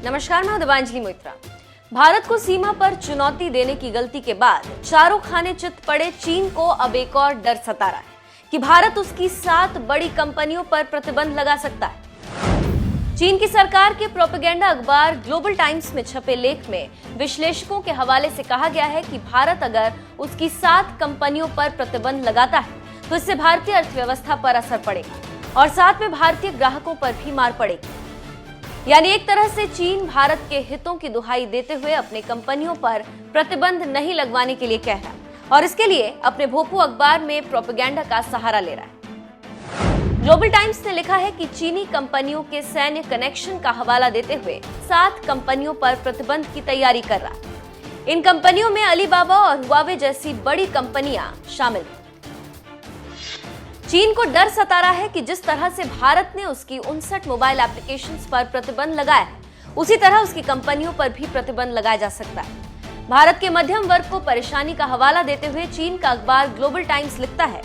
नमस्कार, मैं दिव्यांजलि मोइत्रा। भारत को सीमा पर चुनौती देने की गलती के बाद चारों खाने चित पड़े चीन को अब एक और डर सता रहा है कि भारत उसकी 7 बड़ी कंपनियों पर प्रतिबंध लगा सकता है। चीन की सरकार के प्रोपेगेंडा अखबार ग्लोबल टाइम्स में छपे लेख में विश्लेषकों के हवाले से कहा गया है कि भारत अगर उसकी 7 कंपनियों पर प्रतिबंध लगाता है तो इससे भारतीय अर्थव्यवस्था पर असर पड़ेगा और साथ में भारतीय ग्राहकों पर भी मार पड़ेगी। यानी एक तरह से चीन भारत के हितों की दुहाई देते हुए अपने कंपनियों पर प्रतिबंध नहीं लगवाने के लिए कह रहा है और इसके लिए अपने भोपू अखबार में प्रोपेगेंडा का सहारा ले रहा है। ग्लोबल टाइम्स ने लिखा है कि चीनी कंपनियों के सैन्य कनेक्शन का हवाला देते हुए 7 कंपनियों पर प्रतिबंध की तैयारी कर रहा है। इन कंपनियों में अलीबाबा और हुआवे जैसी बड़ी कंपनियां शामिल हैं। चीन को डर सता रहा है कि जिस तरह से भारत ने उसकी 59 मोबाइल एप्लीकेशंस पर प्रतिबंध लगाया है, उसी तरह उसकी कंपनियों पर भी प्रतिबंध लगाया जा सकता है। भारत के मध्यम वर्ग को परेशानी का हवाला देते हुए चीन का अखबार ग्लोबल टाइम्स लिखता है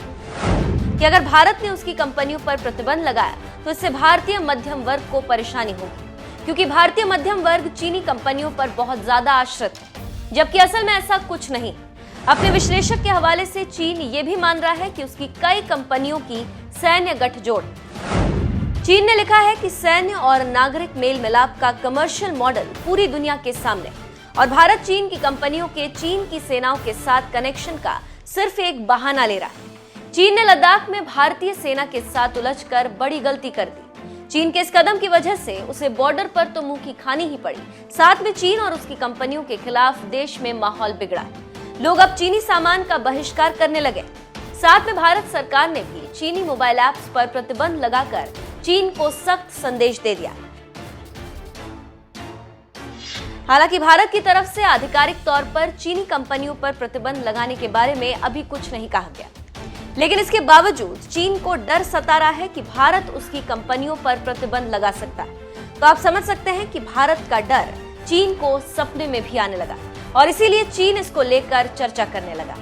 कि अगर भारत ने उसकी कंपनियों पर प्रतिबंध लगाया तो इससे भारतीय मध्यम वर्ग को परेशानी होगी, क्योंकि भारतीय मध्यम वर्ग चीनी कंपनियों पर बहुत ज्यादा आश्रित है, जबकि असल में ऐसा कुछ नहीं। अपने विश्लेषक के हवाले से चीन ये भी मान रहा है कि उसकी कई कंपनियों की सैन्य गठजोड़। चीन ने लिखा है कि सैन्य और नागरिक मेल मिलाप का कमर्शियल मॉडल पूरी दुनिया के सामने और भारत चीन की कंपनियों के चीन की सेनाओं के साथ कनेक्शन का सिर्फ एक बहाना ले रहा है। चीन ने लद्दाख में भारतीय सेना के साथ उलझकर बड़ी गलती कर दी। चीन के इस कदम की वजह से उसे बॉर्डर पर तो मुंह की खानी ही पड़ी, साथ में चीन और उसकी कंपनियों के खिलाफ देश में माहौल बिगड़ा। लोग अब चीनी सामान का बहिष्कार करने लगे। साथ में भारत सरकार ने भी चीनी मोबाइल ऐप्स पर प्रतिबंध लगाकर चीन को सख्त संदेश दे दिया। हालांकि भारत की तरफ से आधिकारिक तौर पर चीनी कंपनियों पर प्रतिबंध लगाने के बारे में अभी कुछ नहीं कहा गया, लेकिन इसके बावजूद चीन को डर सता रहा है कि भारत उसकी कंपनियों पर प्रतिबंध लगा सकता है। तो आप समझ सकते हैं कि भारत का डर चीन को सपने में भी आने लगा और इसीलिए चीन इसको लेकर चर्चा करने लगा।